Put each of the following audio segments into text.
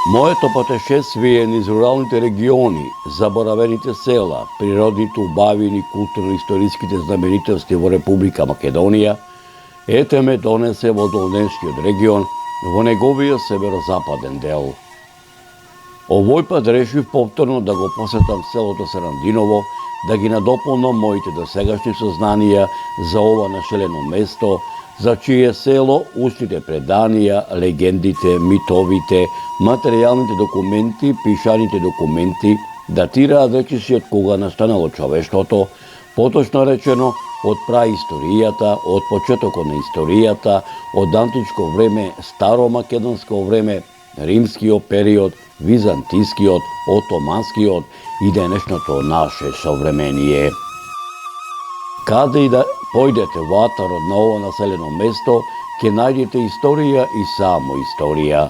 Моето пътешествие низ руралните региони, заборавените села, природните убавини, културно-историските знаменителности во Република Македонија, ете ме донесе во Долнешкиот регион, во неговиот северозападен дел. Овој пат решив повторно да го посетам селото Сарандиново, да ги надополнам моите досегашни сознанија за ова нашелено место, за чие село устните преданија, легендите, митовите, материјалните документи, пишаните документи датираат речиси од кога настанало човештвото, поточно речено од праисторијата, од почетокот на историјата, од античко време, старомакедонско време, римскиот период, византискиот, отоманскиот и денешното наше современие. Каде и да појдете во атарот на ова населено место, ќе најдете историја и само историја.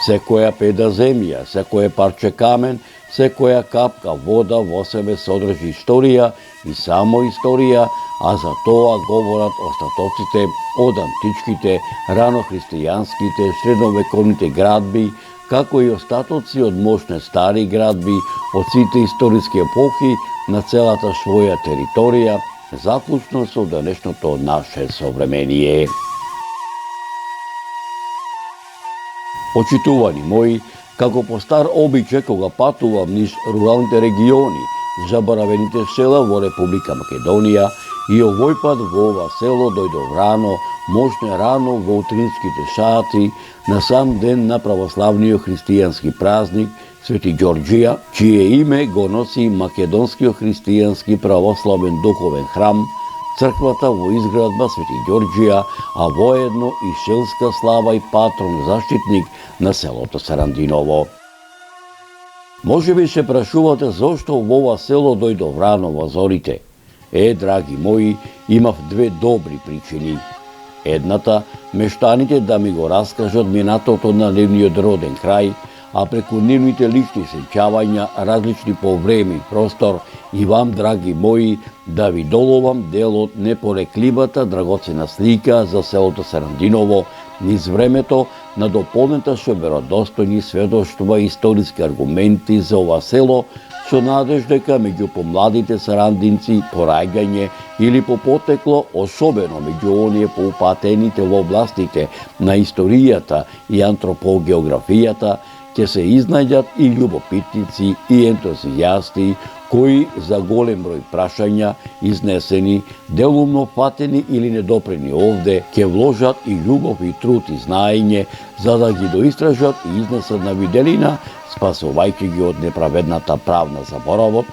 Секоја педа земја, секое парче камен, секоја капка вода во себе содржи историја и само историја, а за тоа говорат остатоците од античките, ранохристијанските, средновековните градби, како и остатоци од мощни стари градби, од сите историски епохи на целата своја територија, заклучно со денешното наше современие. Почитувани мои, како по стар обичај кога патувам низ руралните региони, заборавените села во Република Македонија, и овој пат во ова село дојдов рано, можне рано во утринските сати, на сам ден на православниот христијански празник Свети Ѓорѓија, чие име го носи Македонскиот христијански православен духовен храм, црквата во изградба Свети Ѓорѓија, а воедно и селска слава и патрон заштитник на селото Сарандиново. Може би се прашувате зошто во ова село дојдов рано во зорите. Драги мои, имав две добри причини. Едната, мештаните да ми го раскажат минатото на нивниот роден крај, а преку нивните лични сеќавања, различни по време и простор, и вам, драги мои, да ви доловам дел од непорекливата драгоцена слика за селото Сарандиново, низ времето надополнета со веродостојни сведоштва и историски аргументи за ова село, со надеж дека меѓу помладите сарандинци пораѓање или по потекло, особено меѓу оние поупатените во областите на историјата и антропогеографијата, ќе се изнајдат и љубопитници и ентузијасти кои за голем број прашања, изнесени, делумно фатени или недопрени овде, ќе вложат и љубов и труд и знаење, за да ги доистражат и изнесат на виделина, спасувајќи ги од неправедната правна заборавот,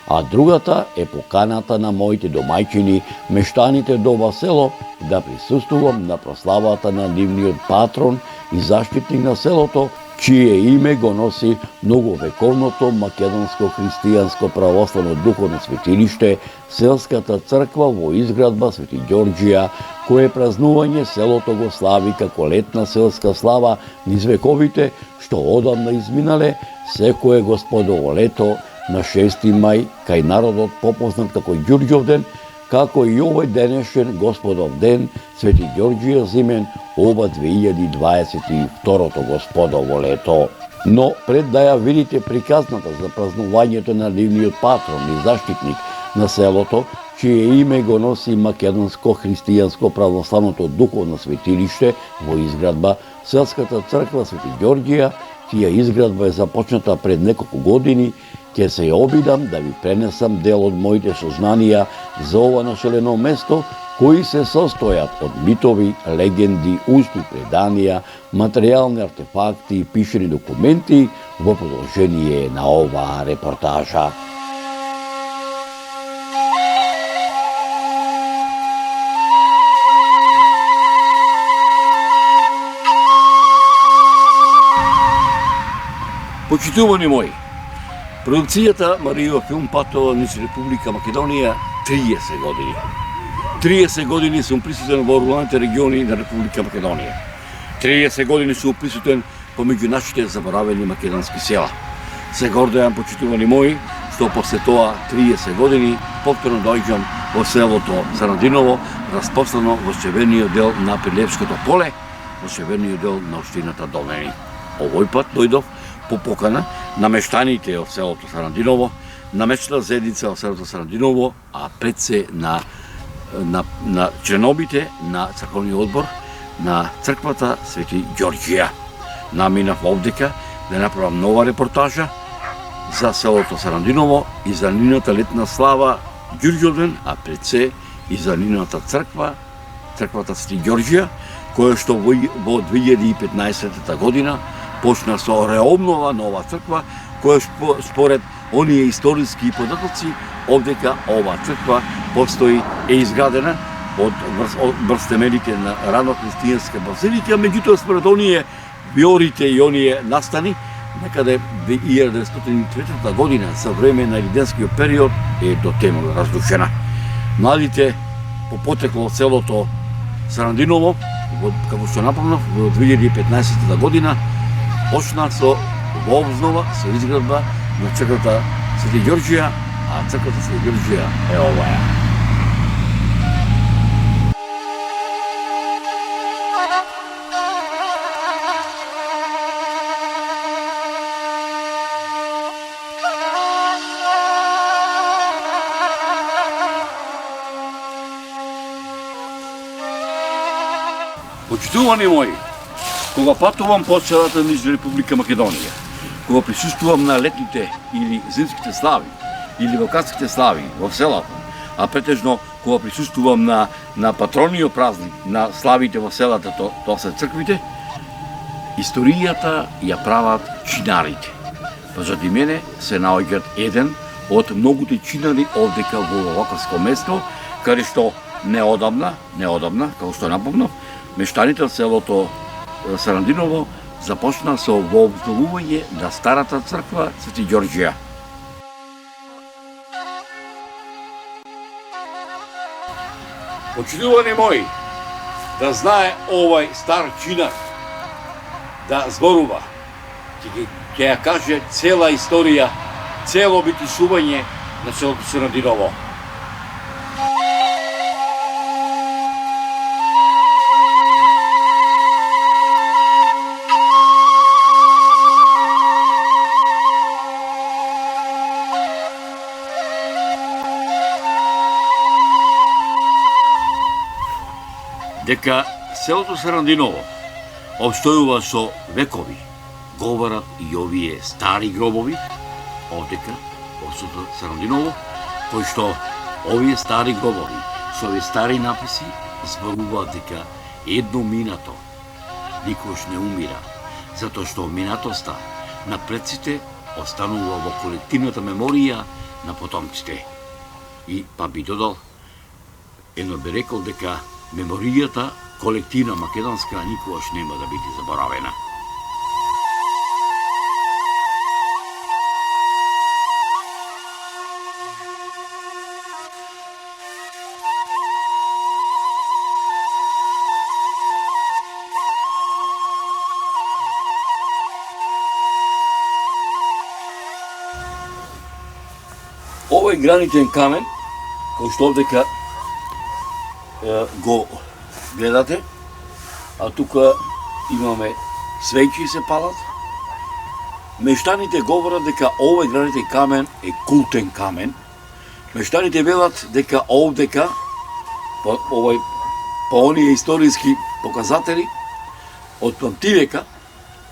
а другата е поканата на моите домајчини, мештаните до ова село, да присуствувам на прославата на нивниот патрон и заштитник на селото, чие име го носи многовековното македонско христијанско православно духовно светилиште, селската црква во изградба Свети Ѓорѓија, кое празнување селото го слави како летна селска слава низ вековите, што одамна изминале, секое господово лето на 6 мај, кај народот попознат како Ѓурѓовден, како и овој денешен Господов ден, Свети Ѓорѓија зимен, ова 2022 Господово лето. Но пред да ја видите приказната за празнувањето на нивниот патрон и заштитник на селото, чие име го носи Македонско христијанско православното духовно светилиште во изградба селската црква Свети Ѓорѓија, чија изградба е започната пред неколку години, ќе се обидам да ви пренесам дел од моите сознанија за ова населено место, кои се состојат од митови, легенди, устни преданија, материјални артефакти и пишени документи во продолжение на оваа репортажа. Почитувани мои, продукцијата Марио Филм патува низ Република Македонија 30 години. 30 години сум присутен во руралните региони на Република Македонија. 30 години сум присутен помеѓу нашите заборавени македонски села. Се гордеам, почитувани мои, што после тоа 30 години повторно дојѓам во селото Сарандиново, распослано во северниот дел на Прилепското поле, во северниот дел на општината Долнени. овој пат дојдов по покана на мештаните од селото Сарандиново, на мечната заедница од селото Сарандиново, а пред се на членовите на црковниот одбор на црквата Свети Ѓорѓија. Наминав овдека да направам нова репортажа за селото Сарандиново и за нивната летна слава Ѓурѓовден, а пред се и за нивната црква, црквата Свети Ѓорѓија, која што во 2015 година почна со реобнова нова црква, која според оние историски податоци, овдека ова црква постои е изградена од врз темелите на рано-христијанска базилика, меѓутоа според оние биорите и оние настани, некаде 1903 година, за време на риденскиот период, е до темело разрушена. Младите по потекло од селото Сарандиново, како што напомнав, во 2015 година, почна со обнова, со изградба на црквата Свети Ѓорѓија, а црквата Свети Ѓорѓија е оваа. Почитувани мои, кога патувам по целата низ Република Македонија, кога присуствувам на летните или зимските слави, или ваканските слави во селата, а претежно кога присуствувам на патрониот празник, на славите во селата, тоа се црквите, историјата ја прават чинарите. Па заради мене се наоѓаат еден од многуте чинари овдека во вакавско место, каде што неодамна, како што напомнав, мештаните од селото Сарандиново започна со вообновување на старата црква Свети Ѓорѓија. Почитувани мои, да знае овај стар чинар, да зборува, ќе ја каже цела историја, цело битишување на селото Сарандиново. Дека селото Сарандиново обстојува со векови, говорат и овие стари гробови, овдека, во селото Сарандиново, кои што овие стари гробови, со овие стари написи, зборуваат дека едно минато никош не умира, затоа што минатоста на предците останува во колективната меморија на потомците. И па би додал, едно би рекол дека меморијата колективна македонска никогаш нема да биде заборавена. Овој гранитен камен, кој што овдека го гледате, а тука имаме свеќи се палат. Мештаните говорат дека овој гранитен камен е култен камен. Мештаните велат дека овдека, по оние историски показатели, од памтивека,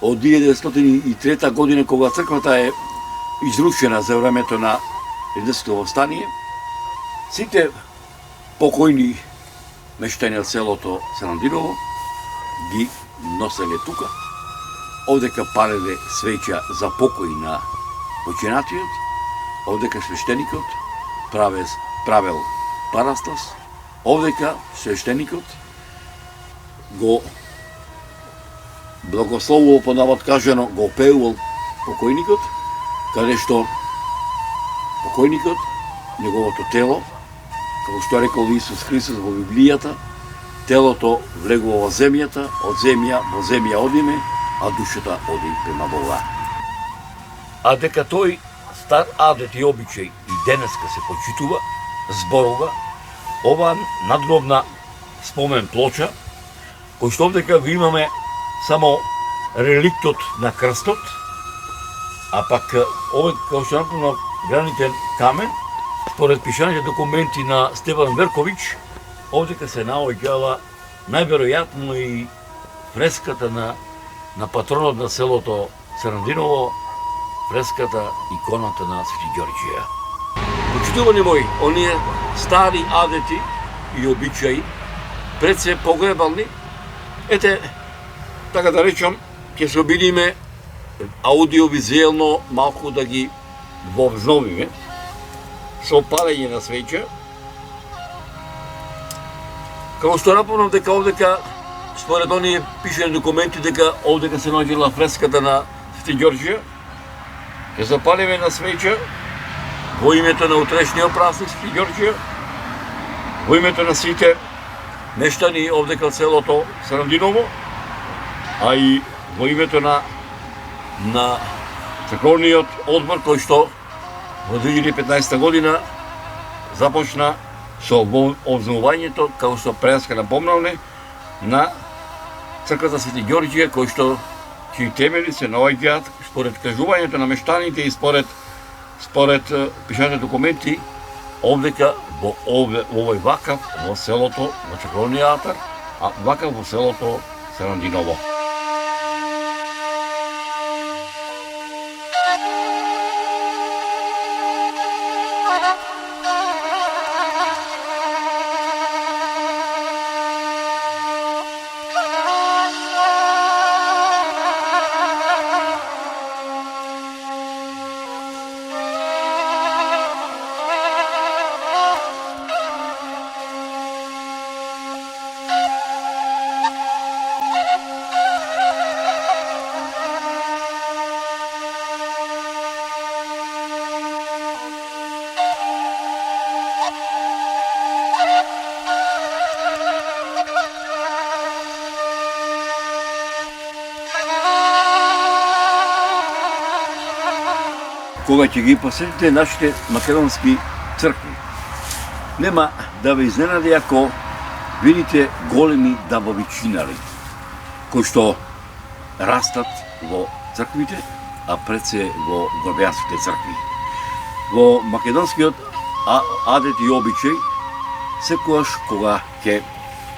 од 1903 година, кога црквата е изрушена за времето на Риденското восстание, сите покојни мештани од селото Сарандиново ги носеле тука. Овдека палеле свеќа за покој на починатиот, овдека свештеникот правел парастас, овдека свештеникот го благословувал, по навод кажано, го пеувал покојникот, каде што покојникот, неговото тело, како што рекол Исус Христос во Библијата, телото влегува во земјата, од земја во земја одиме, а душата оди према Бога. А дека тој стар адет и обичај и денеска се почитува, зборува, ова надгробна спомен плоча, кој што овдека го имаме само реликтот на крстот, а пак овој како што напомнав гранитен камен, според пишаните документи на Стефан Верковиќ, овдека се наоѓала најверојатно и фреската на патронот на селото Сарандиново, фреската иконата на Свети Ѓорѓија. Почитувани мои, оние стари адети и обичаи, пред се погребални, ете, така да речам, ќе се обидиме аудиовизуелно малку да ги вовзновиме со палење на свеќа. Како што напомнам дека овдека, според оние пишени документи, дека овдека се наоѓала фреската на Свети Ѓорѓија, ќе запалиме на свеќа во името на утрешниот празник Свети Ѓорѓија, во името на сите мештани овдека од селото Сарандиново, а и во името на црковниот одбор кој што во 2015 година започна со обновувањето, како што преска напомнавме, на црквата Свети Ѓорѓија, кој што чии темели се наоѓаат според кажувањето на мештаните и според пишаните документи овдека во овој вакав во селото, во црковниот алтар, а вакав во селото Сарандиново. Кога ќе ги посетите нашите македонски цркви, нема да ве изненади ако видите големи дабови чинари, кои што растат во црквите, а пред се во гробејанските цркви. Во македонскиот адет и обичај, секогаш кога ќе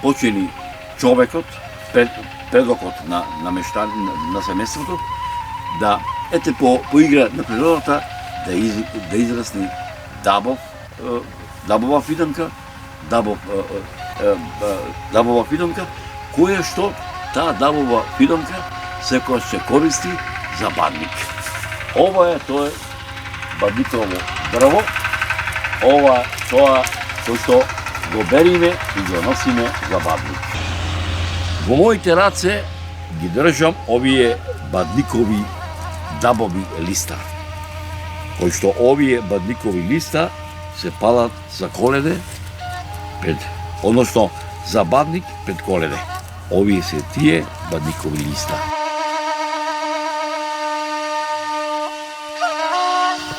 почини човекот, предлогот на семејството, да ете по игра на природата да израсне дабова фидонка, која што таа дабова фидонка секогаш се користи за бадник. Тоа е бадниково дрво, тоа кој што го бериме и го носиме за бадник. Во моите раце ги држам овие бадникови дабови листа, кои што овие бадникови листа се палат за коледе, односно за бадник пред коледе. Овие се тие бадникови листа.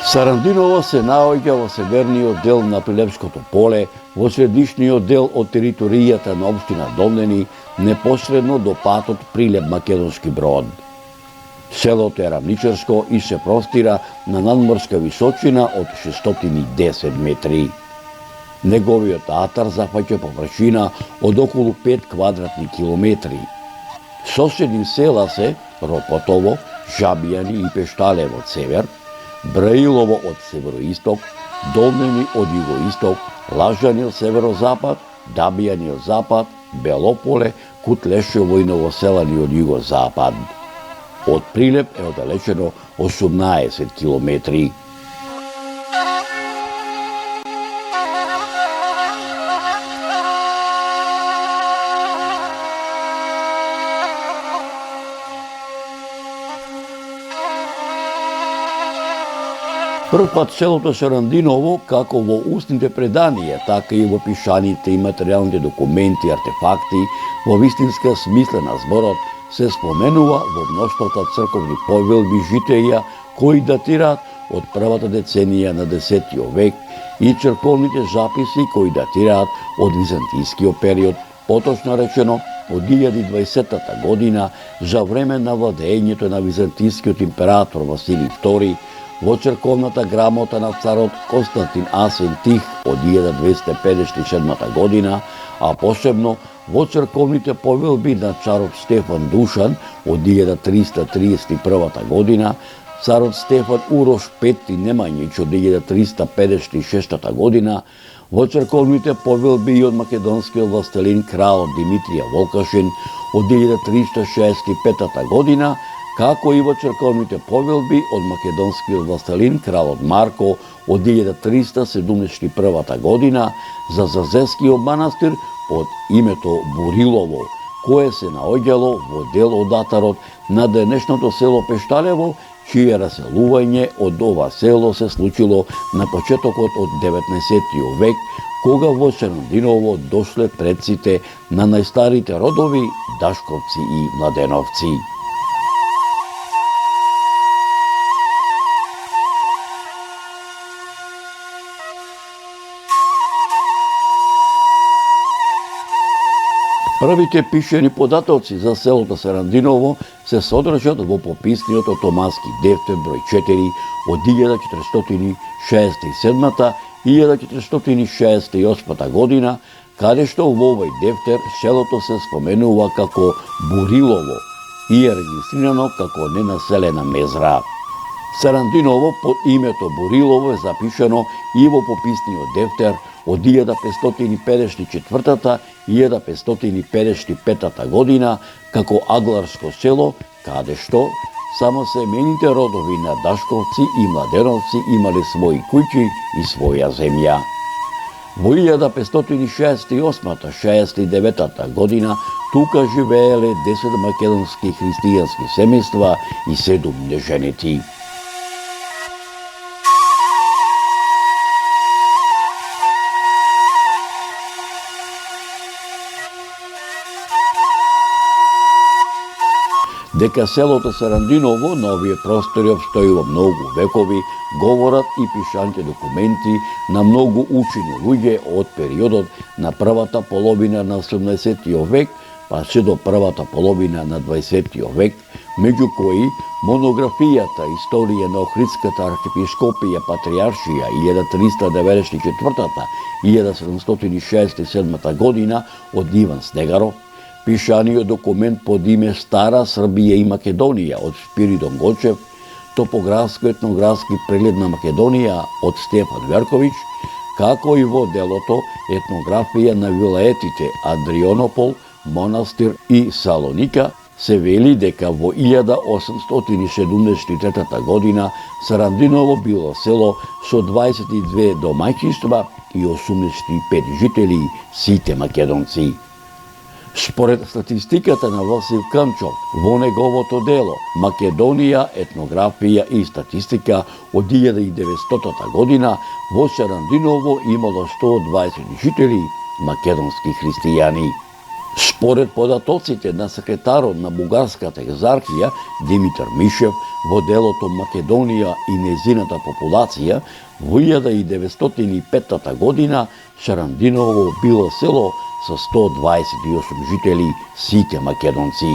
Сарандиново се наоѓа во северниот дел на Прилепското поле, во средишниот дел од територијата на општина Домнени, непосредно до патот Прилеп-Македонски Брод. Селото е рамничарско и се простира на надморска височина од 610 метри. Неговиот атар зафаќа површина од околу 5 квадратни километри. Соседни села се Ропотово, Жабијани и Пешталево од север, Браилово од североисток, Домнени од југоисток, Лажани од северозапад, Дабијани од запад, Белополе, Кутлешево и Новоселани од југозапад. Од Прилеп е оддалечено 18 километри. Првпат селото Сарандиново, како во устните преданија, така и во пишаните и материјалните документи, артефакти, во вистинска смислена зборот, се споменува во мноштвото црковни повелби житеја кои датираат од првата деценија на 10 век и црковните записи кои датираат од византискиот период, поточно речено од 1020 година за време на владењето на византискиот император Василий II, во црковната грамота на царот Константин Асен Тих од 1257 година, а посебно во црковните повелби на царот Стефан Душан од 1331 година, царот Стефан Урош V Немањич од 1356 година, во црковните повелби и од македонскиот властелин крал Димитрија Волкашин од 1365 година, како и во црковните повелби од македонскиот властелин кралот Марко од 1371 година за Зазескиот манастир под името Бурилово, кое се наоѓало во дел од атарот на денешното село Пешталево, чие раселување од ова село се случило на почетокот од 19 век, кога во Чернодиново дошле предците на најстарите родови Дашковци и Младеновци. Првите пишени податоци за селото Сарандиново се содржат во пописниот Томаски дефтер број 4 од 1467 и 1468 година, каде што во овој дефтер селото се споменува како Бурилово и е регистрирано како ненаселена мезра. Сарандиново под името Бурилово е запишано и во пописниот дефтер од 1554 и 1555 година како Агларско село, каде што само семените родови на Дашковци и Младеновци имале своји куќи и своја земја. Во 1568-69 година тука живееле 10 македонски христијански семејства и 7 неженети. Дека селото Сарандиново на овие простори обстојува многу векови, говорат и пишаните документи на многу учени луѓе од периодот на првата половина на 18 век, па се до првата половина на 20 век, меѓу кои монографијата Историја на Охридската архиепископија Патриаршија 1394 и 1767 година од Иван Снегаров, пишаниот документ под име Стара Србија и Македонија од Спиридон Гочев, топографско-етнографски преглед на Македонија од Стефан Верковиќ, како и во делото Етнографија на вилаетите Адрионопол, Монастир и Салоника, се вели дека во 1873 година Сарандиново било село со 22 домаќинства и 85 жители, сите македонци. Според статистиката на Васил Камчов, во неговото дело Македонија, етнографија и статистика од 1900 година, во Сарандиново имало 120 жители, македонски христијани. Според податоците на секретарот на Бугарската екзархија Димитар Мишев, во делото Македонија и незината популација, во 1905 година Сарандиново било село со 128 жители, сите македонци.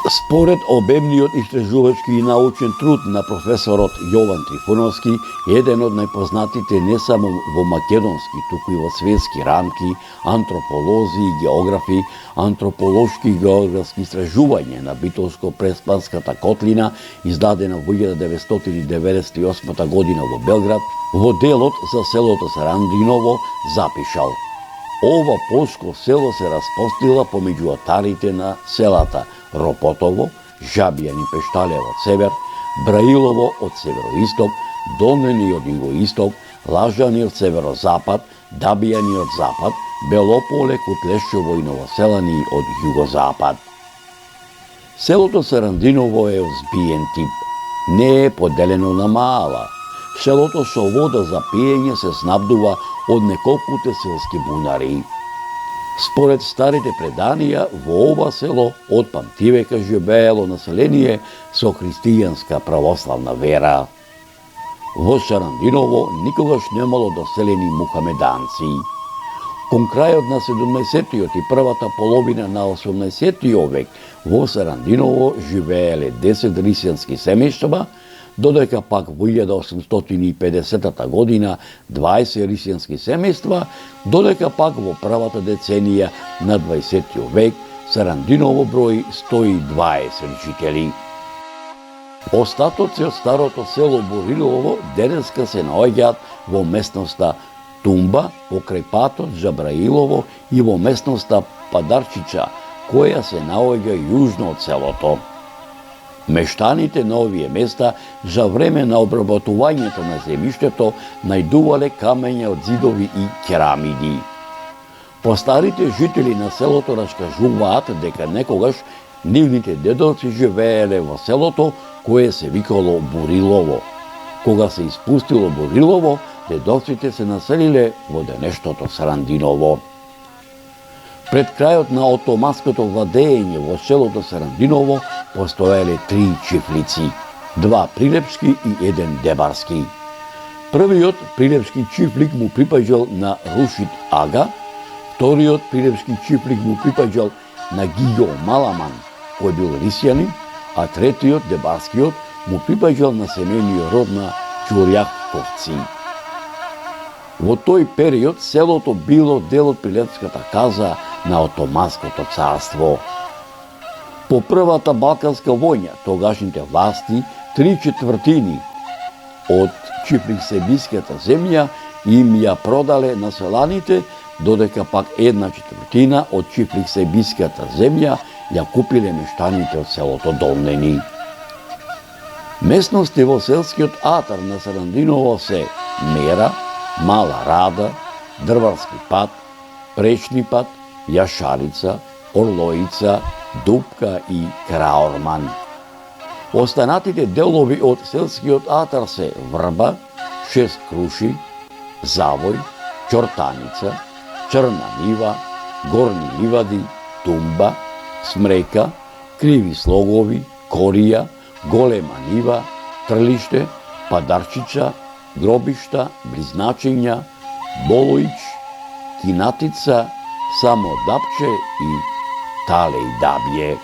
Според обемниот истражувачки и научен труд на професорот Јован Трифуновски, еден од најпознатите не само во македонски, туку и во светски рамки, антрополози и географи, антрополошки и географски истражување на Битолско-Преспанската котлина, издадена во 1998 година во Белград, во делот за селото Сарандиново запишал: ова полско село се распостила помеѓу атарите на селата Ропотово, Жабјани Пешталево од север, Браилово од североисток, Долнени од југоисток, Лажани од северозапад, Дабијани од запад, Белополе, Кутлешчево и Новоселани од југозапад. Селото Сарандиново е озбиен тип. Не е поделено на маала. Селото со вода за пиење се снабдува од неколкуте селски бунари. Според старите преданија, во ова село од памтивека живеело население со христијанска православна вера. Во Сарандиново никогаш немало доселени мухамеданци. Кон крајот на 17-тиот и првата половина на 18-тиот век во Сарандиново живееле 10 рисјански семејства, додека пак во 1850 година 20 рисјански семејства, додека пак во првата деценија на 20 век Сарандиново брои 120 жители. Остатоци од старото село Бурилово денеска се наоѓаат во местноста Тумба, покрај патот Жабраилово и во местноста Падарчича, која се наоѓа јужно од селото. Мештаните на овие места за време на обработувањето на земјиштето најдувале камења од зидови и керамиди. Постарите жители на селото раскажуваат дека некогаш нивните дедовци живееле во селото кое се викало Бурилово. Кога се испустило Бурилово, дедовците се населиле во денешното Сарандиново. Пред крајот на отоманското владење во селото Сарандиново постоеле 3 чифлици, 2 прилепски и 1 дебарски. Првиот прилепски чифлик му припаѓал на Рушид Ага, вториот прилепски чифлик му припаѓал на Гиго Маламан, кој бил рисјанин, а третиот, дебарскиот, му припаѓал на семејниот род на Ќурјаковци. Во тој период селото било дел од Прилепската каза на Отоманското царство. По првата Балканска војна, тогашните власти 3/4 од Чифлик-Себиската земја им ја продале на селаните, додека пак 1/4 од Чифлик-Себиската земја ја купиле мештаните од селото Долнени. Местности во селскиот атар на Сарандиново се Мера, Мала Рада, Дрварски пат, Пречни пат, Јашарица, Орлоица, Дупка и Краорман. Останатите делови од селскиот атар се Врба, Шест круши, Завој, Ќортаница, Црна нива, Горни ливади, Тумба, Смрека, Криви слогови, Корија, Голема нива, Трлиште, Падарчича, Гробишта, Близначиња, Болоич, Кинатица, Само Дапче и Талеј Дабје.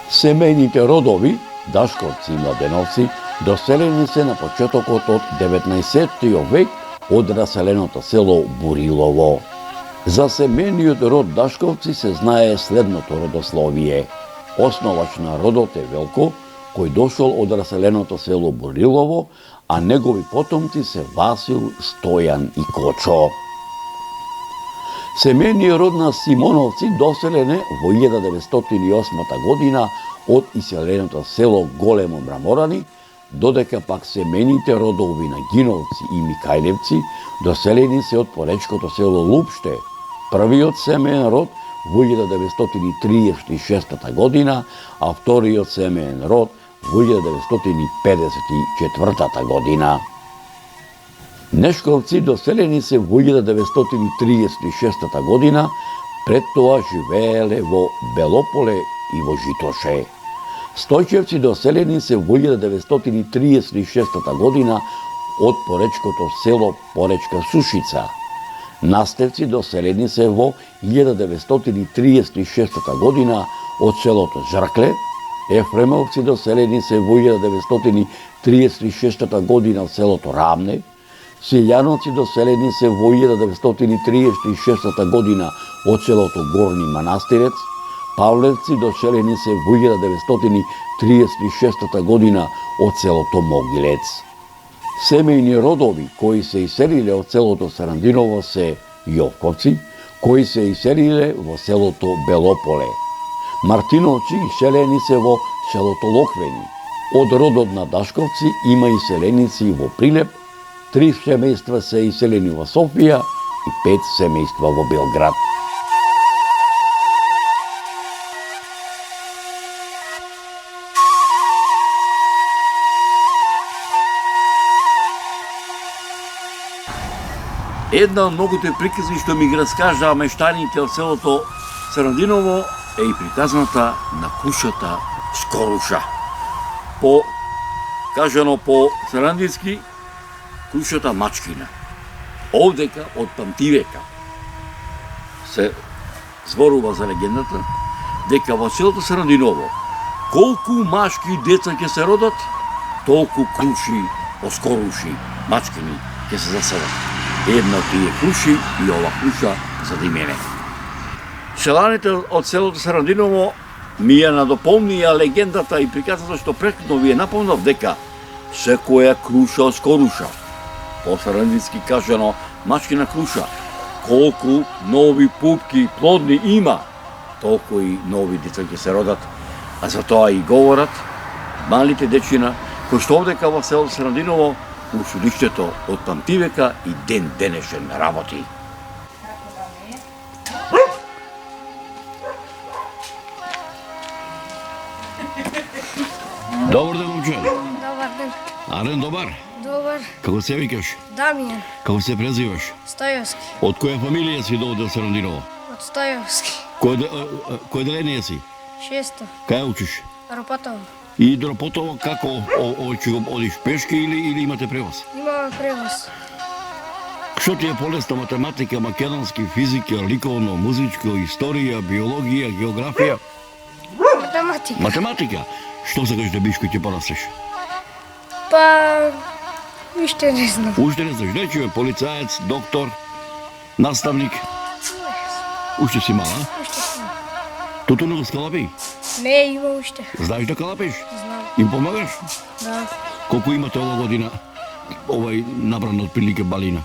Семејните родови, Дашковци и Младеновци, доселени се на почетокот од 19 век од раселеното село Бурилово. За семејниот род Дашковци се знае следното родословие. Основач на родот е Велко, кој дошол од раселеното село Бурилово, а негови потомци се Васил, Стојан и Кочо. Семејниот род на Симоновци доселене во 1908 година од иселеното село Големо Мраморани, додека пак семејните родови на Гиновци и Микајлевци доселени се од поречкото село Лупште. Првиот семеен род во 1936 година, а вториот семеен род во 1954 година. Нешковци доселени се во 1936 година, пред тоа живееле во Белополе и во Житоше. Стојчевци доселени се во 1936 година од поречкото село Поречка Сушица. Настевци доселени се во 1936 година од селото Жркле. Ефремовци доселени се во 1936 година од селото Рамне. Силјановци доселени се во 1936 година од селото Горни Манастирец. Павлевци доселени се во 1936 година од селото Могилец. Семејни родови кои се иселиле од селото Сарандиново се Јовковци, кои се иселиле во селото Белополе. Мартиновци иселени се во селото Локвени. Од родот на Дашковци има иселеници во Прилеп, 3 семејства се иселени во Софија и 5 семејства во Белград. Една од многуте приказни што ми ги раскажаа мештаните од селото Сарандиново е и приказната на кушата Скоруша. Кажано по сарандински, кушата Мачкина. Овдека од памтивека се зборува за легендата дека во селото Сарандиново колку машки деца ќе се родат, толку круши, оскоруши, мачкини ќе се заселат. Една од тие круши и ова круша за да имене. Селаните од селото Сарандиново ми ја надополнија легендата и приказната што претходно ви е напомнав дека секоја круша оскоруша. По сарандински кажано мачкина круша. Колку нови пупки плодни има, толку и нови деца ќе се родат. А за тоа и говорат малите дечина кои што овдека во селото Сарандиново у судиштето од памтивека и ден денешен работи. Добар ден, момче. Добар ден. Арен, добар. Добар. Како се викаш? Дамијан. Како се презиваш? Стојовски. Од која фамилија си довде од Сарандиново? Од Стојовски. Кој деление си? 6. Кај учиш? Ропатово. И до Ропотово како одиш пешки или имате превоз? Имаме превоз. Што ти е полесна математика, македонски, физика, ликовно, музичко, историја, биологија, географија? Математика. Математика? Што сакаш да биш кој ќе порастеш? Па... Уште не знам. Уште не знаеш, речеме полицаец, доктор, наставник. Уште си мала, а? Уште сум. Тото не го скалапи? Не, има уште. Знаеш да калапиш? Знам. Им помагаш? Да. Колку имате ова година набран од прилика балина?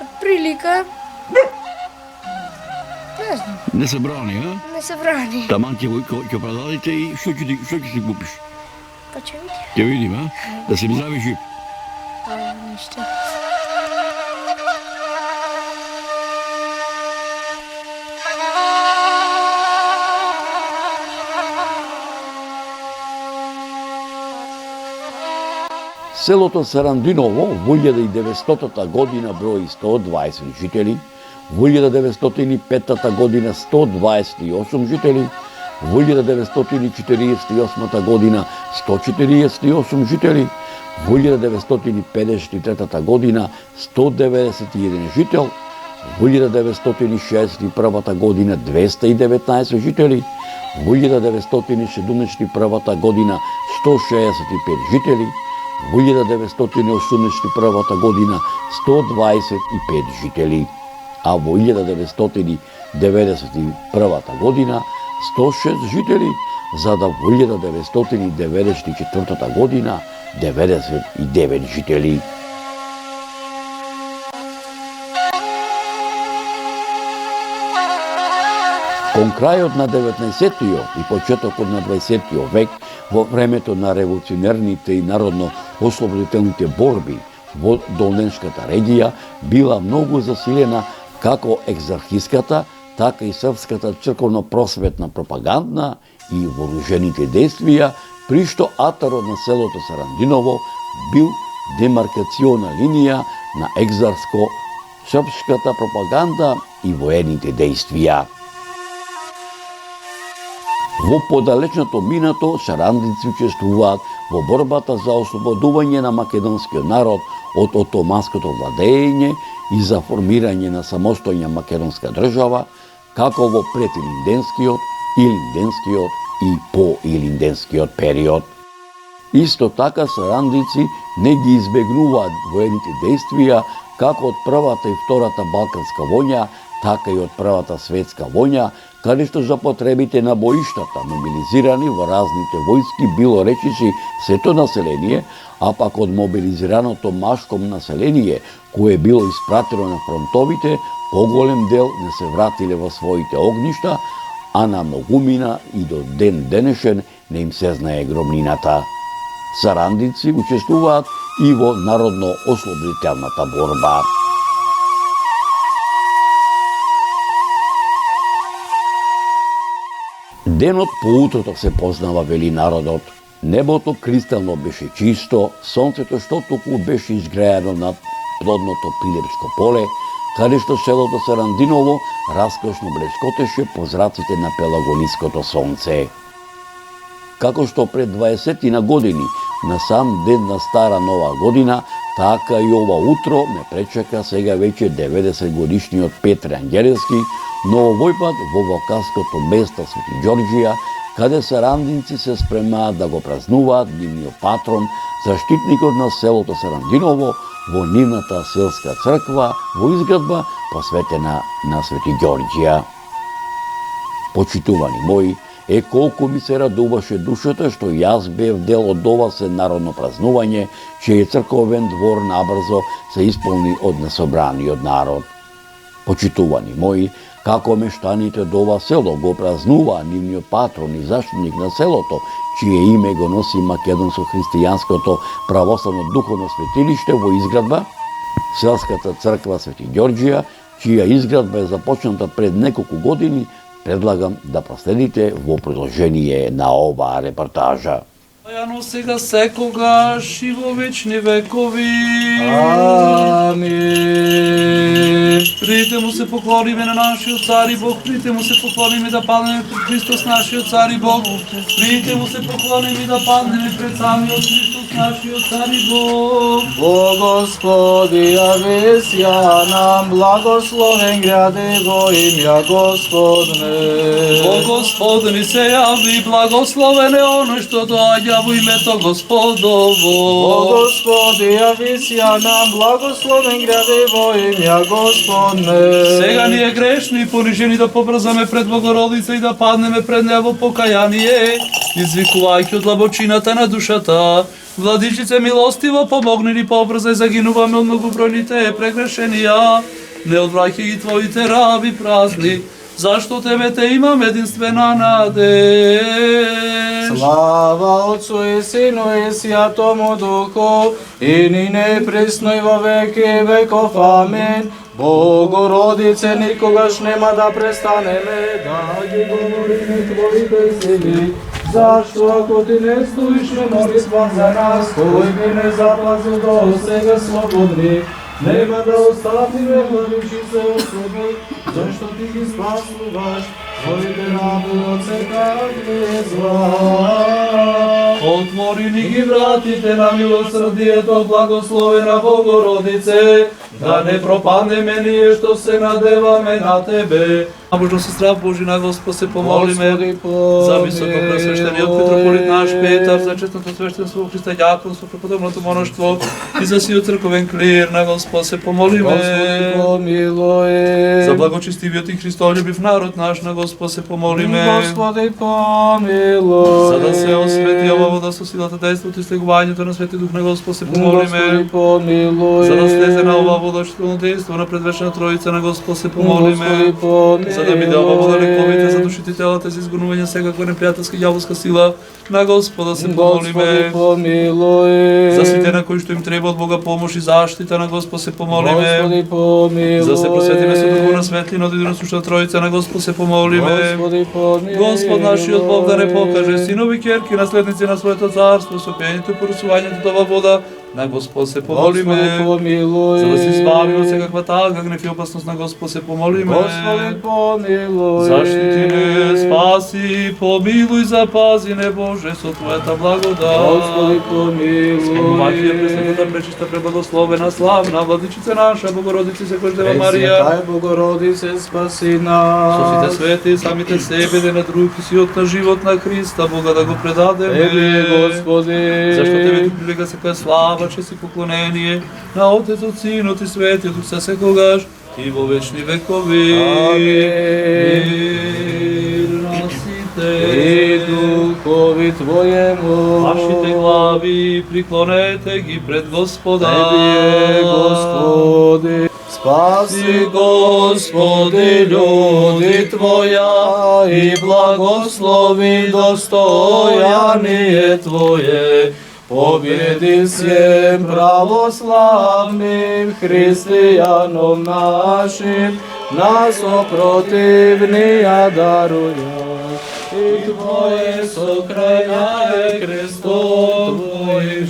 Од прилика... Не знам. Не се брани, а? Не се брани. Таман ќе продадите и што ќе си купиш? Па ќе види. Ќе видим, а? Да се ми здрави жив. Па, ништо. Селото Сарандиново во 1900 година брои 120 жители, во 1905 година 128 жители, во 1948 година 148 жители, во 1953 година 191 жител, во 1961 година 219 жители, во 1971 година 165 жители, во 1981 година 125 жители, а во 1991 година 106 жители, за да во 1994 година 99 жители. Кон крајот на 19-тиот и почетокот на 20-тиот век, во времето на револуционерните и народно-ослободителните борби во Долнешката регија, била многу засилена како екзархиската, така и српската црковно-просветна пропагандна и вооружените действија, при што атарот на селото Сарандиново бил демаркациона линија на екзарско-српската пропаганда и воените действија. Во подалечното минато, сарандици учествуваат во борбата за ослободување на македонскиот народ од отоманското владење и за формирање на самостојна македонска држава, како во предилинденскиот, илинденскиот и поилинденскиот период. Исто така сарандици не ги избегнуваат воените действија како од Првата и Втората Балканска војна, така и од Првата светска војна, каде што за потребите на боиштата, мобилизирани во разните војски, било речиси сето население, а пак од мобилизираното машко население, кое било испратено на фронтовите, поголем дел не се вратиле во своите огништа, а на многумина и до ден денешен не им се знае громнината. Сарандици учествуваат и во народно-ослободителната борба. Денот по утрото се познава, вели народот. Небото кристално беше чисто, сонцето што току беше изгреано над плодното Пилевско поле, каде што селото Сарандиново раскошно блескотеше по зраците на пелагониското сонце. Како што пред 20 на години, на сам ден на Стара Нова година, така и ова утро ме пречека сега веќе 90 годишниот Петре Ангелевски, но овој пат во валканското место Свети Ѓорѓија, каде сарандинци се спремаат да го празнуваат нивниот патрон, заштитникот на селото Сарандиново, во нивната селска црква, во изградба посветена на Свети Ѓорѓија. Почитувани мои, колку ми се радуваше душата што јас бев дел од ова народно празнување, чиј црковен двор набрзо се исполни од несобраниот народ. Почитувани мои, како мештаните до ова село го празнуваа нивниот патрон и заштитник на селото, чие име го носи македонско-христијанското православно духовно светилиште во изградба, селската црква Свети Ѓорѓија, чија изградба е започната пред неколку години, предлагам да проследите во продолжение на оваа репортажа. Јано сега секогаш и во вечни векови. Амин. Придете му се поклониме на нашиот цар и Бог, придете му се поклониме да паднеме пред Христос нашиот цар и Бог. Придете му се поклониме да паднеме пред самиот Христос нашиот цар и Бог. О Господи, јави ја нам, благословен граде во имја Господне. О Господи, ни се јави, благословен е оној што доаѓа во името Господово. О Господи, јави ја нам, благословен граде во имја Господне. Сега ние грешни и понижени да побрзаме пред Богородица и да паднеме пред неа во покаяние, извикувајќи од длабочината на душата. Владичице милостиво, помогни ни побрзај, загинуваме од многобројните прегрешенија. Не одвраќај ги Твоите раби празни, зашто Тебе те имам единствена надеж. Слава Отцу и Сину и Святому Духу, и нине пресно и во веки веков. Амин. Богородице, никогаш нема да престанеме да ги говориме Твоите сили. Зашто ако Ти не стоише молитва за нас, кој би не запазил до сега слободни, нема да оставиме владичице особи, зашто Ти ги спасуваш, Твоите раби од секакви зла. Отвори ни ги вратите на милосрдието, благословена Богородице, да не пропаднеме ние што се надеваме на Тебе. Набожно се страв Божи на Господ се помолиме. За високопресвещениот митрополит наш Петар, за честното свештенство во Христа ѓаконство, преподобното монаштво и за сиот црковен клир на Господ се помолиме. Господи помилуј. За благочестивиот и Христолюбив народ наш на Господ се помолиме. Господи помилуј. За да се освети ова вода со силата дејството и слегувањето на Свети Дух на Господ се Господи помолиме. помилуј. За да слезе на ова вода читално дејство на предвечна Троица на Господ се помолиме. Господи помилуј. За да биде ова вода лековите за душите и телата, за изгонување секаква непријателска ѓаволска сила на Господа се Господи помолиме. помилуј. За сите на кои што им треба од Бога помош и заштита на Господ се помолиме. Господи помилуј. За да се просветиме со духовна светлина од единосушна Троица на Господ се помолиме. Господи помилуј. Господ нашиот Бог да не покаже синови ќерки наследници на своето царство со пењето и порусувањето од ова вода на Господ се Господи помолиме. помилуј. За да се избави од секаква тага, гнев и опасност на Господ се помолиме. Господи помилуј. Заштити не, спаси, помилуј, запази не Боже со Твојата благодат. Господи помилуј. Макија пресветата, пречиста, преблагословена, славна, владичица наша, Богородица секој Дева Марија. Пресветај Богородице, спаси нас. Со сите свети, самите себе, да на друг и сиот на живот на Христа, Бога да го предадеме. Тебе, Господи. Зашто Тебе Ти прилега секоја слава, чест и поклонение на Отецот, Синот и Светиот Дух се секогаш и во вечни векови. Амин. Мир на сите. И духови Твоему. Вашите глави приклонете ги пред Господа. Тебе, Господи. Спаси, Господи, люди Твоја и благослови достојание Твое. Победи всем православным христијаном нашим, нас опротивнија даруја. И Твое сохраняе крестом Твоим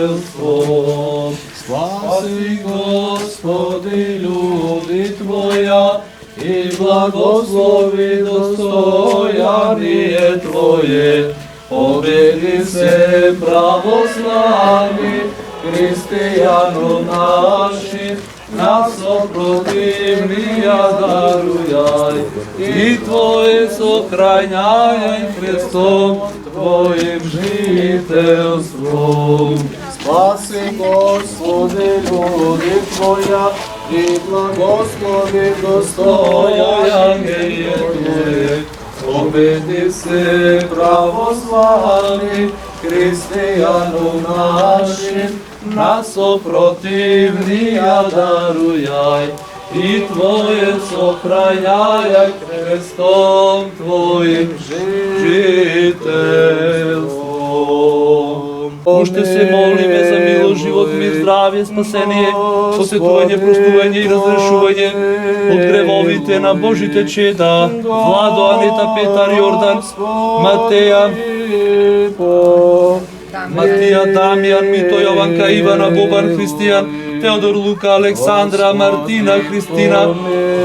жителством. Спаси, Господи, люди Твоя, и благослови достояние Твое. Обеди се православни християну наши, нас опротивния даруяй, и Твое сохраняй Христом Твоим жительством. Спаси, Господи, люди Твоя, и благослови достояние Твое. Обеди се православни християну нашим, нас опротивния даруяй, и Твое сохраняй Христом Твоим жителством. Още се молиме за милост, живот, мир, здравие, спасение, посетување, простување и разрешување от гревовите на Божите чеда, Владо, Анета, Петар, Јордан, Матија, Дамјан, Мито, Јованка, Ивана, Бобан, Христијан, Теодор, Лука, Александра, Мартина, Христина,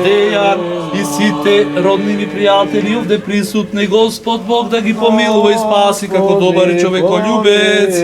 Дејан и сите роднини пријатели овде присутни. Господ Бог да ги помилува и спаси како добар и човеколюбец.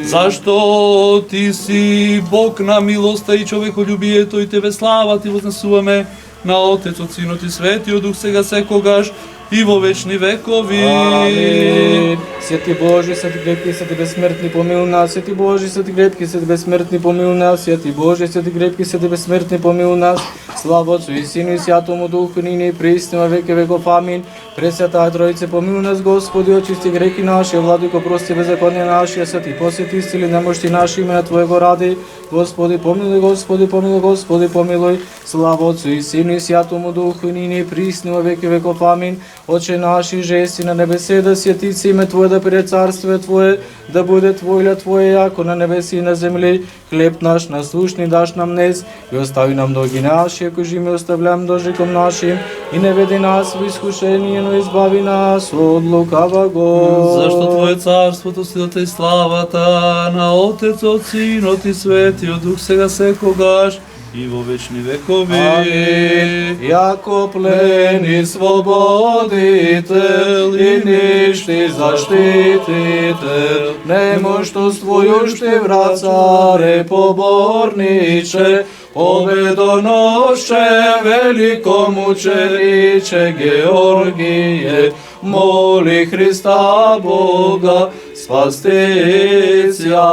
Зашто Ти си Бог на милоста и човеколюбието, и Тебе слава Ти вознесуваме на Отецот, Синот и Светиот Дух, сега секогаш и во вечни векови. Амин. Святи Божи, святи крепки, святи безсмертни, помилуй нас. Святи Божи, святи крепки, святи безсмертни, помилуй нас. Святи Божи, святи крепки, святи безсмертни, помилуй нас. Слава Отцу и Сину и Святому Духу, нине и присно во веки веков. Амин. Пресвятая Троице, помилуй нас, Господи, очисти грехи наши, владико, прости беззаконие наши, святи посети, исцели немощи наши, имена Твоего ради. Господи, помилуй, Господи, помилуй, Господи, помилуй. Слава Отцу и Сину и Святому Духу, нине и присно во веки веков. Амин. Отче наш, жести на небесе, да свети се име Твое, да приде царствие Твое, да буде воля Твоя, яко на небеси и на земли. Хлеб наш насущный даш нам днес, и остави нам долги наши, ако же мы оставляем должником нашим, и не веди нас в искушение, но избави нас от лукавого. Зашто Твое царството, силата и славата на Отецот, Синот и Светиот Дух, сега секогаш и во вечни векови. Амин. Яко плени свободител и ништи заштитител, немощност Твою ще врацаре поборниче, победоноше великомучениче Георгije, моли Христа Бога, спастеця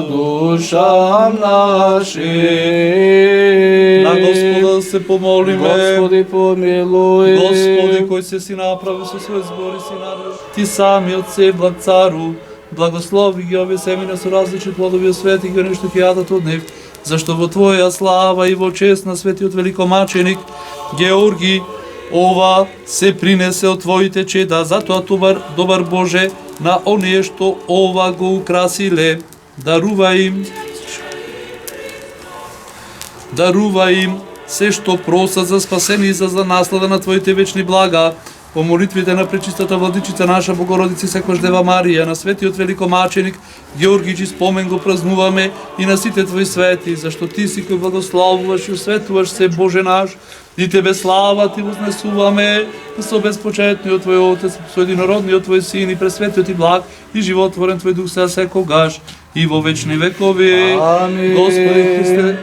душам нашим. На Господа се помолиме. Господи, помилуй. Господи, кој се си направи со свој збор и си наредил. Ти самиот се, благ цару, благослови ги овие семена со различни плодови освети, ги нешто ќе јадат од нив, зашто во Твоја слава и во чест на светиот великомаченик Георги ова се принесе од Твоите чеда, затоа добар Боже, на оние што ова го украсиле, дарува им се што просат за спасение и за наслада на Твоите вечни блага, по молитвите на пречистата владичица наша Богородица и секојаш Дева Марија, на светиот великомаченик Георги, чиј спомен го празнуваме, и на сите Твои свети, зашто Ти си кој благословуваш и осветуваш се, Боже наш, и Тебе слава Ти вознесуваме со безпочетниот Твој Отец, со единородниот Твој Син и пресветиот и благ и животворен Твој Дух сега секогаш и во вечни векови. Амин. Господи Христе,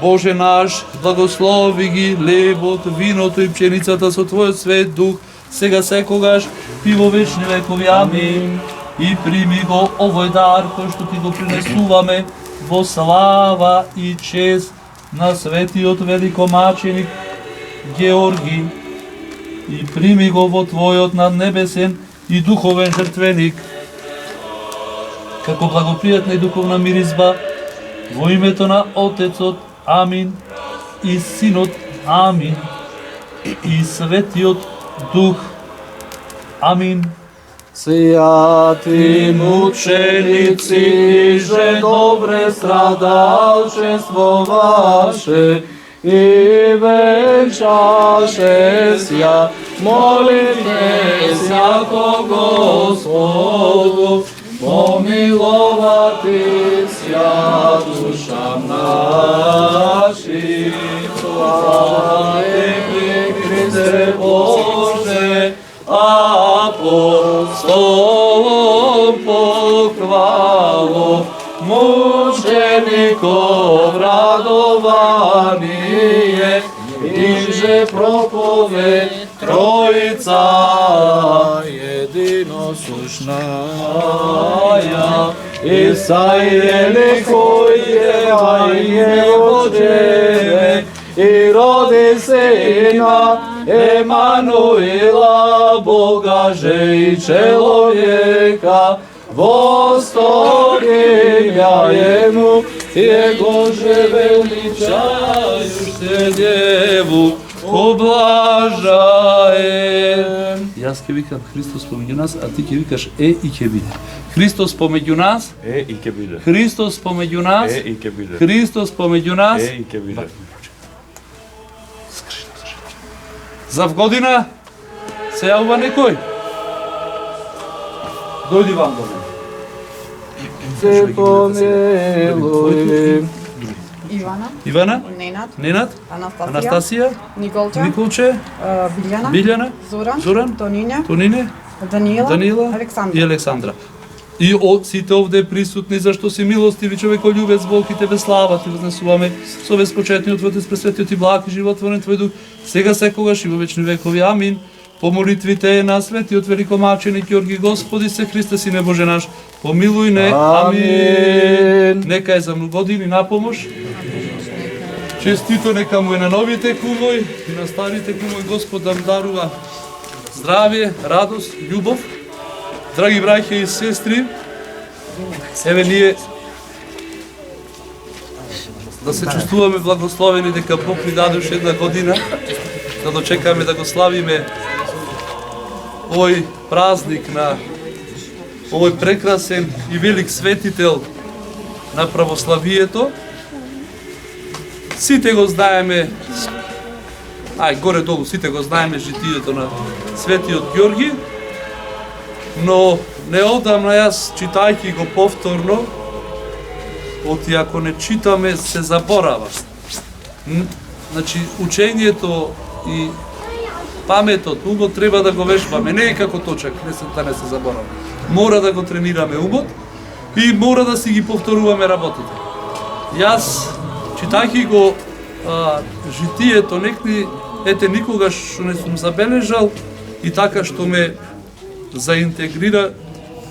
Боже наш, благослови ги лебот, виното и пченицата со Твојот свет Дух, сега секогаш и во вечни векови. Амин. И прими го овој дар кој што Ти го принесуваме во слава и чест на светиот великомаченик Георги, и прими го во Твојот наднебесен и духовен жртвеник, како благопријатна и духовна миризба, во името на Отецот, Амин, и Синот, Амин, и Светиот Дух, Амин. Святи мученици, же добре страдалчество ваше, и венчаше ся, молитве ся ко Господу, помиловати ся душам нашим. Слава Тебе, Христе Боже, апостолом похвало, мучеников радование, и же проповедь Троица единосущная. Исаиеле Коева Его Деве, и роди Сына Эммануила, Бога же и человека, востоки я Ему, Его же величающую Деву ублажаем. Јас ќе викам Христос помеѓу нас, а ти ќе викаш и ќе биде. Христос помеѓу нас, и ќе биде. Христос помеѓу нас, и ќе биде. Христос помеѓу нас. и ќе биде. За вгодина се јавува некој. Дојди вам до мене. Се помилуй. Ивана, Ивана, Ненад, Ненад, Анастасија, Анастасија, Николче, Николче, Билјана, Билјана, Зоран, Зоран, Тонине, Тонине, Даниела, Даниела и Александра. Александра. И од сите овде присутни, зашто си милостиви човеколюбец Бог и Тебе слава Ти вознесуваме со безпочетниот Твојот пресветиот и благ и животворен Твој дух, сега секогаш и во вечни векови. Амин. По молитвите на светиот великомаченик Ѓорги, Господи се Христе, Сине Боже наш, помилуј не. Амин. Нека е за години на помош. Честито нека му е на новите кумој и на старите кумој. Господ да дарува здравје, радост, љубов. Драги браќа и сестри, еве ние да се чувствуваме благословени дека Бог ни даде уште една година, да дочекаме да го славиме овој празник на овој прекрасен и велик светител на православието. Сите го знаеме, горе-долу сите го знаеме житието на светиот Ѓорги, но неодамна јас, читајќи го повторно, оти ако не читаме, се заборава. Значи, учењето и паметот, умот треба да го вежбаме, не е како точак, не се заборава. Мора да го тренираме умот и мора да си ги повторуваме работите. Јас, читајќи го житието, никогаш што не сум забележал и така што ме заинтегрира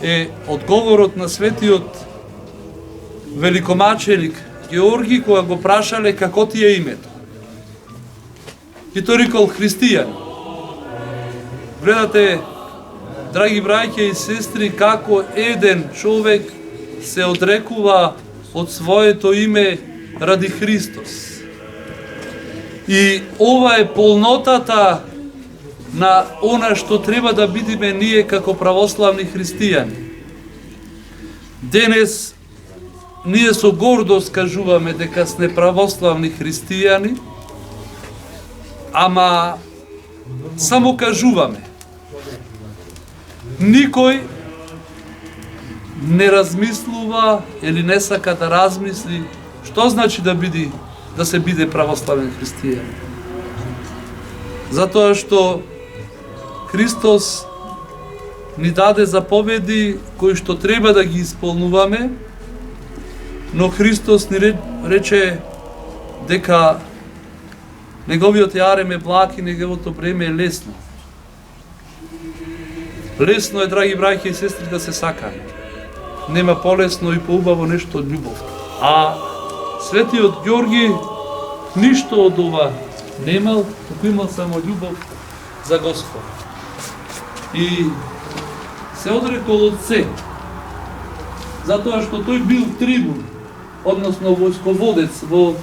е одговорот на светиот великомаченик Ѓорги, кога го прашале како ти е името. И тој рекол христијан. Гледате, драги браќа и сестри, како еден човек се одрекува од своето име ради Христос. И ова е полнотата на она што треба да бидеме ние како православни христијани. Денес ние со гордост кажуваме дека сме православни христијани, ама само кажуваме. Никој не размислува или не сака да размисли што значи да се биде православен христијан. Затоа што Христос ни даде заповеди кои што треба да ги исполнуваме, но Христос ни рече дека неговиот јарем е благ и неговото бреме е лесно. Лесно е, драги браќа и сестри, да се сакаме. Нема полесно и поубаво нешто од љубов. А светиот Ѓорги ништо од ова немал, туку имал само љубов за Господ. И се одрекол од се, затоа што тој бил трибун, односно војсководец во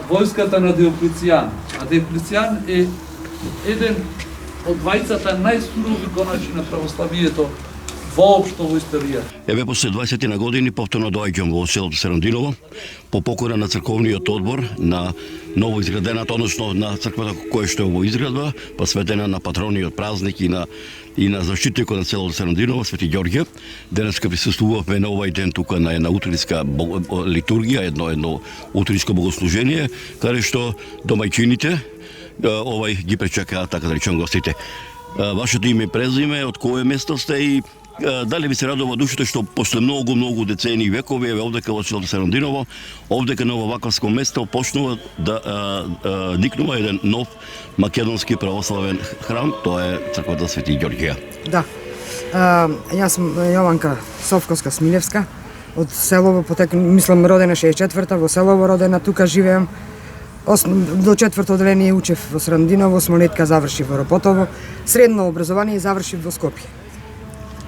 војската на Диоклецијан. А Диоклецијан е еден од двајцата најсурови гоначи на православието воопшто во историја. Еве после 20 на години повторно доаѓам во селото Серандиново по покора на црковниот одбор на ново изградената, односно на црквата која што е во изградба, посветена на патрониот празник и на заштитникот на селото Серандиново, Свети Ѓорѓе. Денеска присуствувавме на овај ден тука на една утринска литургија, едно утринско богослужение, каде што домајчините овај ги пречакаат, така да речем, гостите. Вашето име и презиме, од кое место сте и дали ви се радува душите што после многу децени и векови еве овдека во селото Серандиново, овдека на оваквско место почнува да никнува еден нов македонски православен храм, тоа е црквата Свети Ѓорѓија. Да. Јас сум Јованка Совковска Смилевска, од селово мислам родена 64-та, во селово родена, тука живеам. До четврто одделение учев во Серандиново, Смолетка завршив во Ропотово, средно образование завршив во Скопје.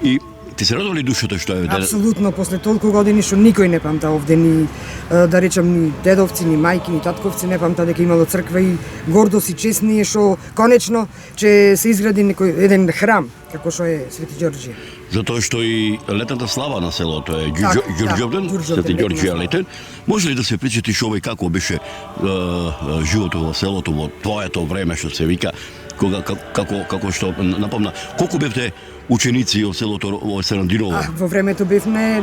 И ти се радува ли душата што е? Апсолутно, после толку години што никој не памта овде, ни да речам ни дедовци, ни мајки, ни татковци не памта дека имало црква и гордост и чест ни е што конечно че се изгради некој еден храм како што е Свети Ѓорѓе. Затоа што и летната слава на селото е Ѓурѓовден, Свети Ѓорѓе летен. Може ли да се причетиш овој како беше животот во селото во твоето време што се вика, кога како што напомна, колку бевте ученици во селото во Серандиново? Во времето бевме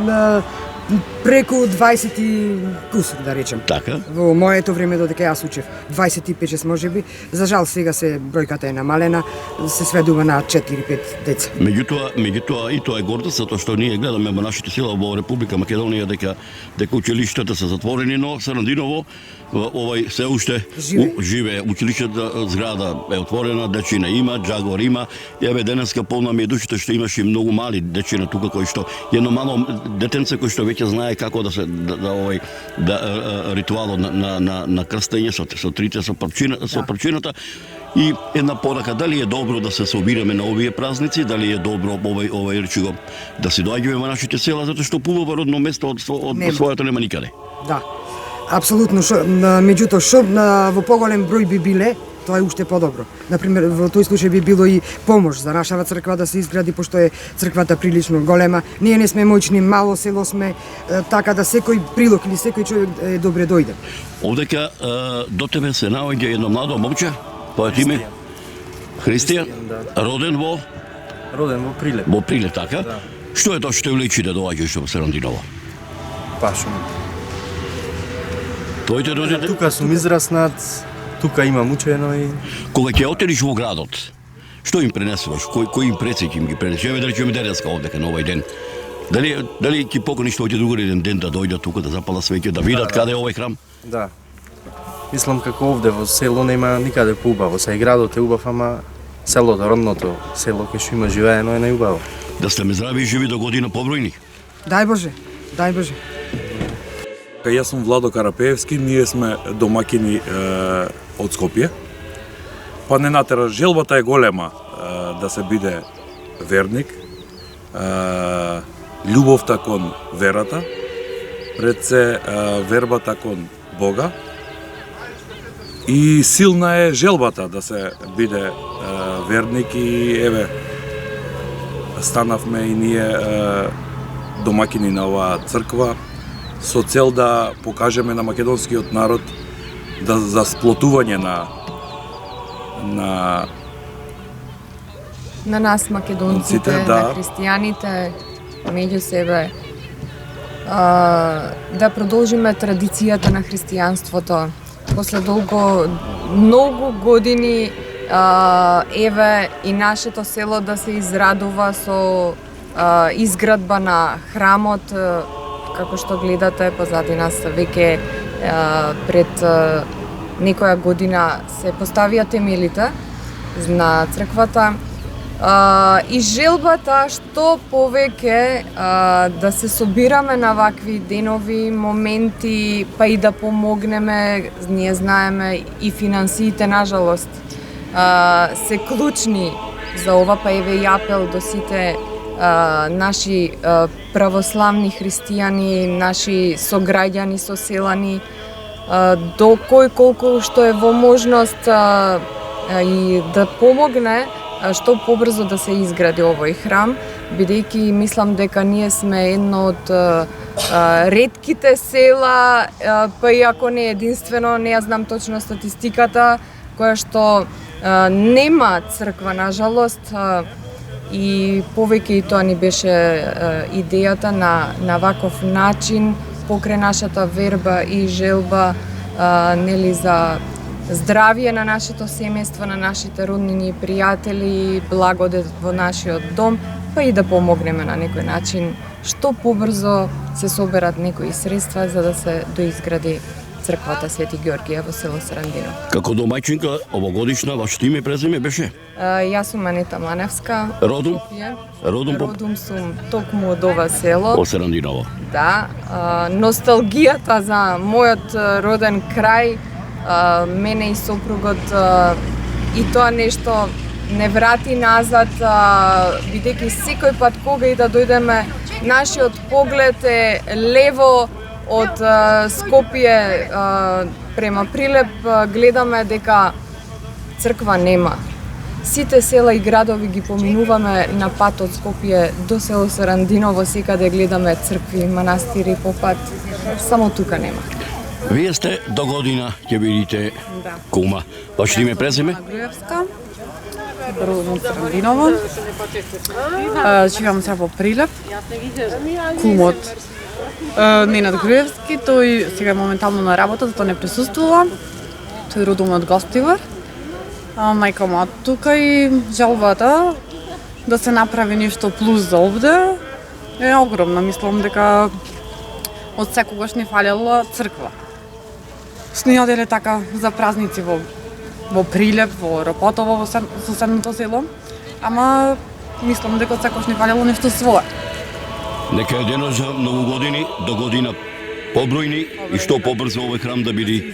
преку 20 и кусур, да речем. Така? Во моето време додека јас учев, 25 можеби. За жал сега се бројката е намалена, се сведува на 4-5 деца. Меѓутоа и тоа е гордост, затоа што ние гледаме во нашите села во Република Македонија дека училиштата се затворени, но Серандиново овај се уште живее. Училиштата зграда е отворена, дечина има, џагор има. Еве денеска полна ми е душите што имаше многу мали дечина тука кои што едно мало детенце кој што веќе знае како да се ритуалот на крстење со трите со прчината. И една порака, дали е добро да се собираме на овие празници, дали е добро овај речиго да се доаѓаме во нашите села, затоа што побаво родно место од своето нема никаде. Да. Апсолутно, меѓутоа што во поголем број би биле, тоа е уште подобро. Например, во тој случај би било и помош за нашава црква да се изгради, пошто е црквата прилично голема. Ние не сме моćни, мало село сме, така да секој прилог или секој човек е добре дојде. Овдека до тебе се наоѓа едно младо момче, твоето име? Христијан, роден во Прилеп. Во Прилеп, така? Да. Што е тоа што те влечи да доаѓаш во Серандиново? Пашум. Твоите родители? Тука сум израснат, тука имам учено и... Кога ќе отидеш во градот, што им пренесуваш? Кој им прецеки им ги пренесуваш? Еве да речеме денеска овдека на овој ден. Дали ќе поканиш твоите другари еден ден да дојдат тука да запалат свеќе, да видат каде е овој храм? Да. Мислам како овде во село нема никаде поубаво. Са и градот е убав, ама селото, родното село кај што има живеено е најубаво. Да сте ме здрави и живи до година побројни. Дај Боже, дај Боже. Јас сум Владо Карапеевски, ние сме домакини од Скопје. Па не натера, желбата е голема да се биде верник, љубовта кон верата, пред се вербата кон Бога и силна е желбата да се биде верник и еве станавме и ние домакини на оваа црква со цел да покажеме на македонскиот народ за сплотување на нас македонците, да. на христијаните меѓу себе, да продолжиме традицијата на христијанството. После многу години еве и нашето село да се израдува со изградба на храмот, како што гледате позади нас веќе пред некоја година се поставија темелите на црквата и желбата што повеќе да се собираме на вакви денови, моменти, па и да помогнеме. Ние знаеме и финансиите, нажалост, се клучни за ова, па еве и апел до сите наши православни христијани, наши сограѓани, соселани, до кој колку што е во можност и да помогне што побрзо да се изгради овој храм, бидејќи мислам дека ние сме едно од ретките села, па и ако не единствено, не ја знам точно статистиката, која што нема црква, нажалост, и повеќе и тоа ни беше идејата на ваков начин, покрај нашата верба и желба, нели, за здравие на нашето семејство, на нашите роднини и пријатели, благодет во нашиот дом, па и да помогнеме на некој начин што побрзо се соберат некои средства за да се доизгради црквата Свети Георгија во село Сарандино. Како домаќинка овогодишна, вашето име и презиме беше? Јас сум Анета Маневска. Родум? Родум сум токму од ова село. Од Сарандиново. Да, носталгијата за мојот роден крај, мене и сопругот, и тоа нешто не врати назад, бидејќи секој пат кога и да дојдеме, нашиот поглед е лево од Скопје према Прилеп, гледаме дека црква нема. Сите села и градови ги поминуваме на пат од Скопје до село Сарандиново, секаде гледаме цркви, манастири по пат, само тука нема. Вие сте до година ќе видите кума. Вашето име и презиме? Груевска, родом од Сарандиново. Живеам сега во Прилеп. Кумот Ненад Груевски, тој сега е моментално на работа, затоа не присуствува. Тој родом од Гостивар. Мајка му тука и жалбата да се направи нешто плюс за овде е огромна. Мислам дека од секогаш ни фалела црква. Сни оделе така за празници во Прилеп, во Ропотово, во соседното село, ама мислам дека од секогаш ни фалело нешто свое. Нека е денот за многу години, до година побројни и што побрзо овој храм да биде,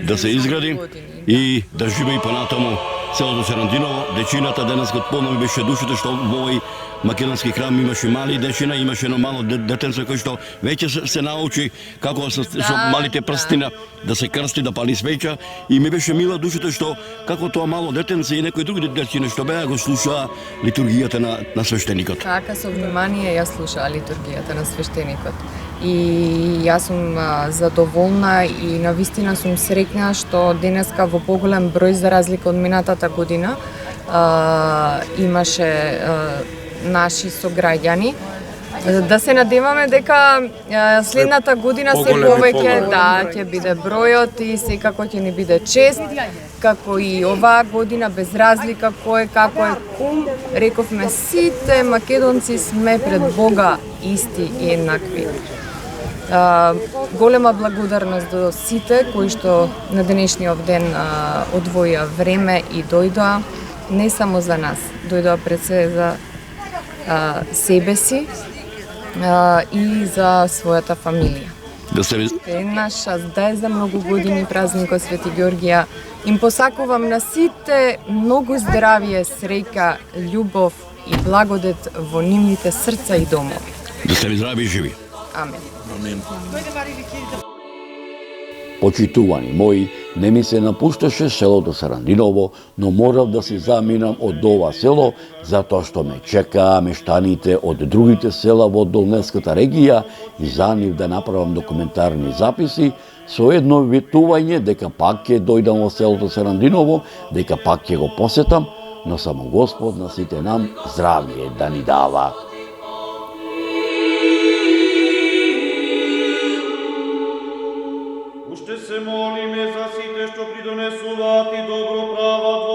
да се изгради и да живее понатаму селото Сарандиново. Дечината денес кога полно ми беше душите што во овој македонски храм имаше мали дечина, имаше едно мало детенце кој што веќе се научи како со малите прстина да се крсти, да пали свеќа, и ми беше мила душите што како тоа мало детенце и некои други дечиња што беа го слушаа литургијата на свештеникот. Така со внимание ја слушаа литургијата на свештеникот. И јас сум задоволна и навистина сум среќна што денеска во поголем број, за разлика од минатата година, имаше наши сограѓани. Да се надеваме дека следната година се повеќе ќе биде бројот и секако ќе ни биде чест, како и оваа година, без разлика кој како е кум, рековме сите македонци сме пред Бога исти и еднакви. Голема благодарност до сите кои што на денешниот ден одвоја време и дојдоа, не само за нас, дојдоа пред се за себе си и за својата фамилија. Да се наша да е за многу години празникот Свети Георгија. Им посакувам на сите многу здравие, среќа, љубов и благодет во нивните срца и домови. Да се здрави и живи. Амен. Почитувани мои, не ми се напушташе селото Сарандиново, но морав да си заминам од ова село, затоа што ме чекаа мештаните од другите села во Долнеската регија и за нив да направам документарни записи, со едно ветување дека пак ќе дојдам во селото Сарандиново, дека пак ќе го посетам, но само Господ на сите нам здравје да ни дава. Уште се молиме за сите што придонесуваат и добро прават